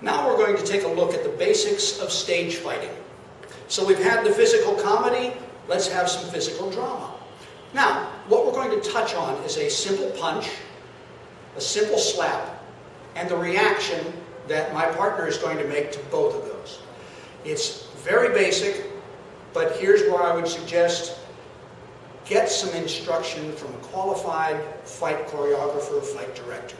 Now we're going to take a look at the basics of stage fighting. So we've had the physical comedy, let's have some physical drama. Now, what we're going to touch on is a simple punch, a simple slap, and the reaction that my partner is going to make to both of those. It's very basic, but here's where I would suggest get some instruction from a qualified fight choreographer, fight director.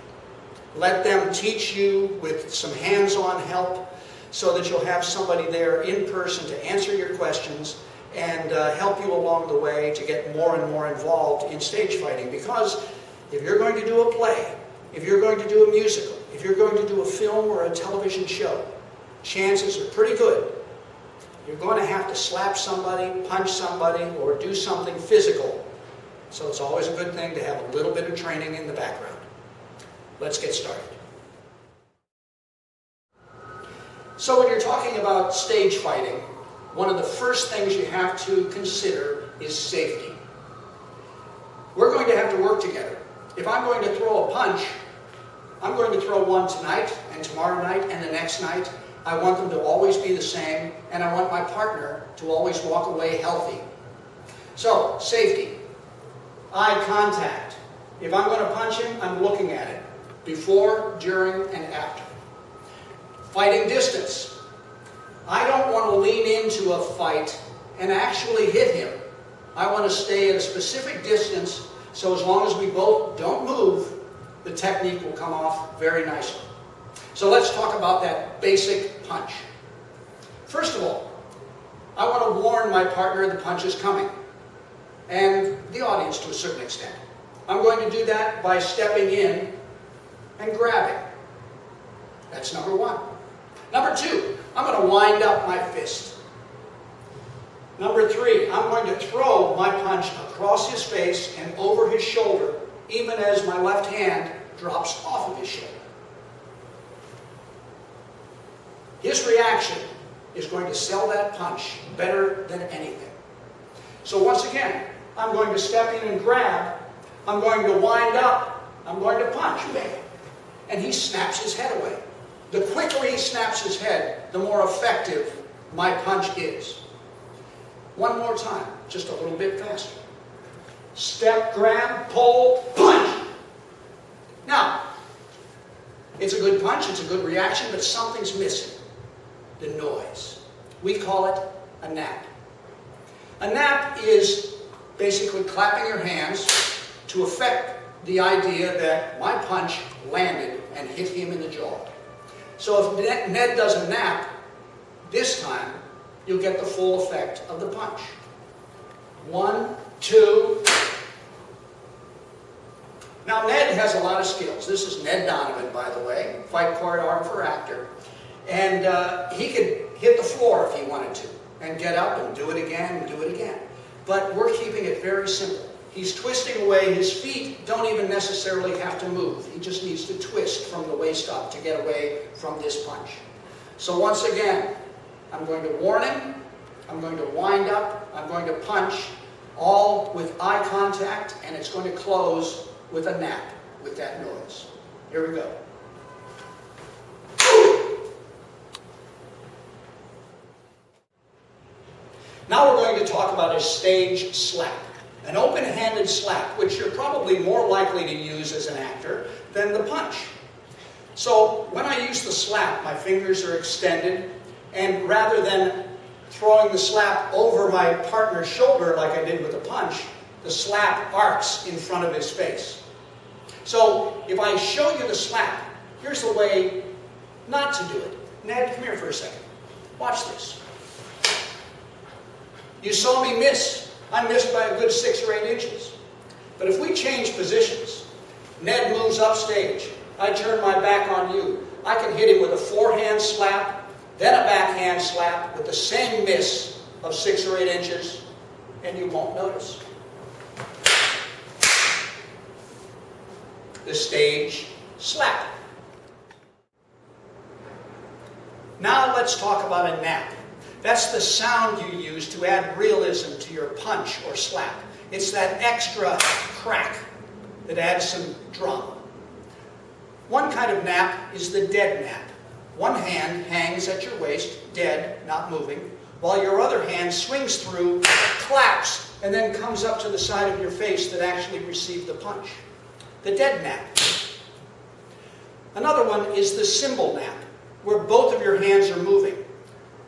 Let them teach you with some hands-on help so that you'll have somebody there in person to answer your questions and help you along the way to get more and more involved in stage fighting. Because if you're going to do a play, if you're going to do a musical, if you're going to do a film or a television show, chances are pretty good you're going to have to slap somebody, punch somebody, or do something physical. So it's always a good thing to have a little bit of training in the background. Let's get started. So when you're talking about stage fighting, one of the first things you have to consider is safety. We're going to have to work together. If I'm going to throw a punch, I'm going to throw one tonight, and tomorrow night, and the next night. I want them to always be the same, and I want my partner to always walk away healthy. So, safety. Eye contact. If I'm going to punch him, I'm looking at it. Before, during, and after. Fighting distance. I don't want to lean into a fight and actually hit him. I want to stay at a specific distance, so as long as we both don't move, the technique will come off very nicely. So let's talk about that basic punch. First of all, I want to warn my partner the punch is coming, and the audience to a certain extent. I'm going to do that by stepping in and grabbing. That's number one. Number two, I'm going to wind up my fist. Number three, I'm going to throw my punch across his face and over his shoulder, even as my left hand drops off of his shoulder. His reaction is going to sell that punch better than anything. So once again, I'm going to step in and grab, I'm going to wind up, I'm going to punch, and he snaps his head away. The quicker he snaps his head, the more effective my punch is. One more time, just a little bit faster. Step, grab, pull, punch. Now, it's a good punch, it's a good reaction, but something's missing. The noise. We call it a nap. A nap is basically clapping your hands to affect the idea that my punch landed and hit him in the jaw. So if Ned does a nap, this time you'll get the full effect of the punch. 1, 2. Now Ned has a lot of skills. This is Ned Donovan, by the way, fight choreographer, actor. And he could hit the floor if he wanted to, and get up and do it again and do it again. But we're keeping it very simple. He's twisting away. His feet don't even necessarily have to move. He just needs to twist from the waist up to get away from this punch. So once again, I'm going to warn him, I'm going to wind up, I'm going to punch, all with eye contact, and it's going to close with a nap, with that noise. Here we go. Now we're going to talk about a stage slap. An open-handed slap, which you're probably more likely to use as an actor than the punch. So when I use the slap, my fingers are extended, and rather than throwing the slap over my partner's shoulder like I did with the punch, the slap arcs in front of his face. So if I show you the slap, here's the way not to do it. Ned, come here for a second. Watch this. You saw me miss. I missed by a good 6 or 8 inches. But if we change positions, Ned moves upstage. I turn my back on you. I can hit him with a forehand slap, then a backhand slap with the same miss of 6 or 8 inches, and you won't notice. The stage slap. Now let's talk about a nap. That's the sound you use to add realism to your punch or slap. It's that extra crack that adds some drama. One kind of nap is the dead nap, one hand hangs at your waist, dead, not moving, while your other hand swings through, claps, and then comes up to the side of your face that actually received the punch. The dead nap. Another one is the symbol nap, where both of your hands are moving.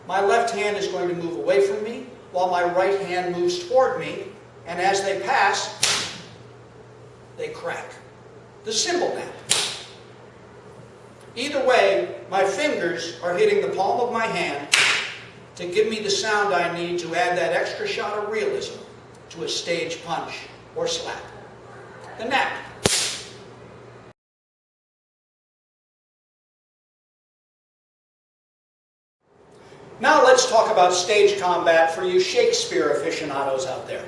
My left hand is going to move away from me, while my right hand moves toward me, and as they pass, they crack. The symbol nap. Either way, my fingers are hitting the palm of my hand to give me the sound I need to add that extra shot of realism to a stage punch or slap. The nap. Now let's talk about stage combat for you Shakespeare aficionados out there.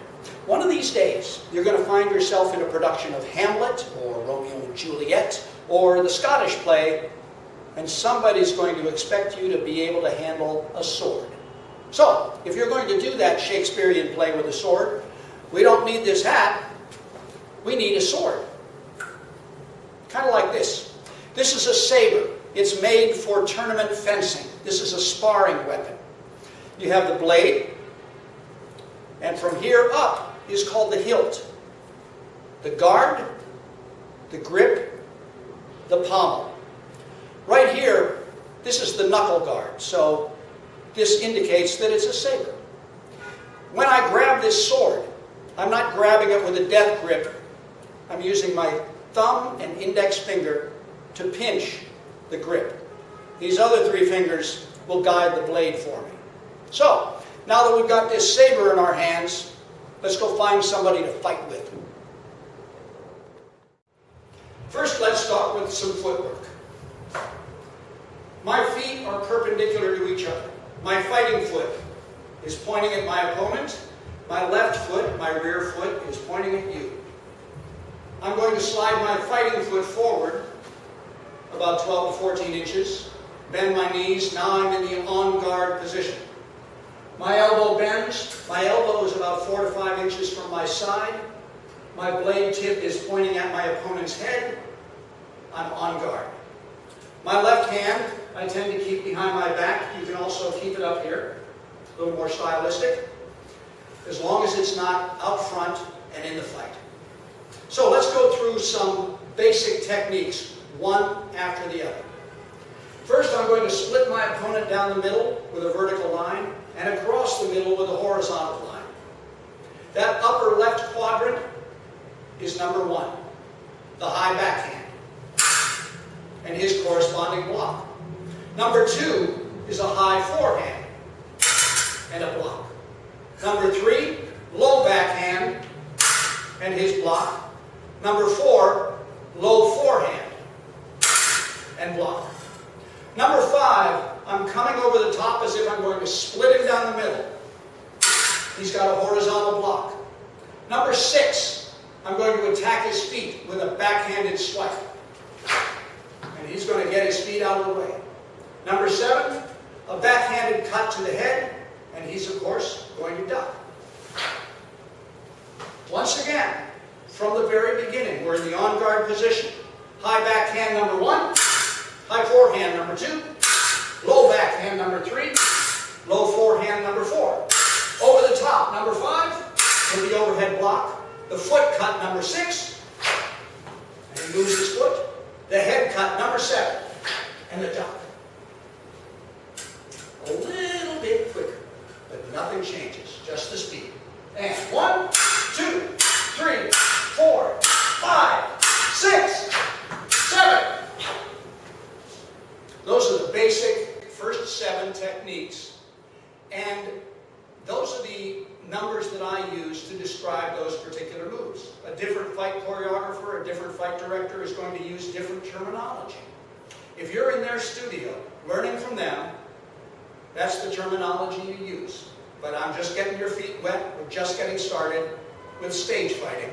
One of these days, you're going to find yourself in a production of Hamlet, or Romeo and Juliet, or the Scottish play, and somebody's going to expect you to be able to handle a sword. So, if you're going to do that Shakespearean play with a sword, we don't need this hat, we need a sword. Kind of like this. This is a saber. It's made for tournament fencing. This is a sparring weapon. You have the blade, and from here up is called the hilt. The guard, the grip, the pommel. Right here, this is the knuckle guard, so this indicates that it's a saber. When I grab this sword, I'm not grabbing it with a death grip. I'm using my thumb and index finger to pinch the grip. These other three fingers will guide the blade for me. So, now that we've got this saber in our hands, let's go find somebody to fight with. First, let's start with some footwork. My feet are perpendicular to each other. My fighting foot is pointing at my opponent. My left foot, my rear foot, is pointing at you. I'm going to slide my fighting foot forward about 12 to 14 inches. Bend my knees. Now I'm in the on guard position. My elbow bends. My elbow is about 4 to 5 inches from my side. My blade tip is pointing at my opponent's head. I'm on guard. My left hand, I tend to keep behind my back. You can also keep it up here, a little more stylistic, as long as it's not out front and in the fight. So let's go through some basic techniques, one after the other. First, I'm going to split my opponent down the middle with a vertical line and across the middle with a horizontal line. That upper left quadrant is number one, the high backhand, and his corresponding block. Number two is a high forehand and a block. Number three, low backhand and his block. Number four, low forehand and block. Number five, I'm coming over the top as if I'm going to split him down the middle. He's got a horizontal block. Number six, I'm going to attack his feet with a backhanded swipe. And he's going to get his feet out of the way. Number seven, a backhanded cut to the head, and he's, of course, going to duck. Once again, from the very beginning, we're in the on-guard position. High backhand number one, high forehand number two, low backhand number three, low forehand number four. Over the top, number five, with the overhead block, the foot cut number six, and he moves his foot, the head cut number seven, and the duck. A little bit quicker, but nothing changes, just the speed. And 1, 2, 3, 4, 5, 6, 7. Those are the basic first 7 techniques, and those are the numbers that I use to describe those particular moves. A different fight choreographer, a different fight director is going to use different terminology. If you're in their studio learning from them, that's the terminology you use. But I'm just getting your feet wet. We're just getting started with stage fighting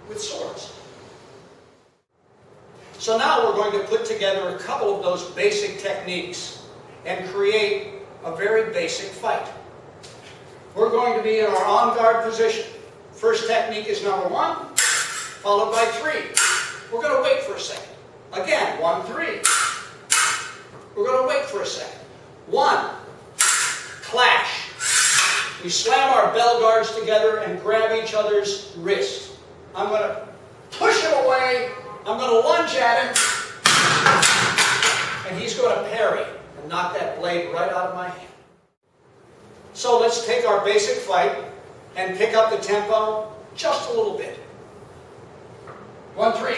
with swords. So now we're going to put together a couple of those basic techniques and create a very basic fight. We're going to be in our on-guard position. First technique is number 1, followed by 3. We're going to wait for a second. Again, 1, 3. We're going to wait for a second. 1, clash. We slam our bell guards together and grab each other's wrists. I'm going to push him away. I'm going to lunge at him. And he's going to parry and knock that blade right out of my hand. So let's take our basic fight and pick up the tempo just a little bit. 1, 3.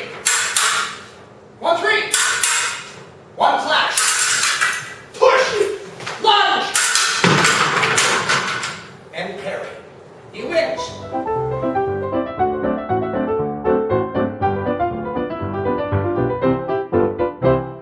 1, 3. 1, clap.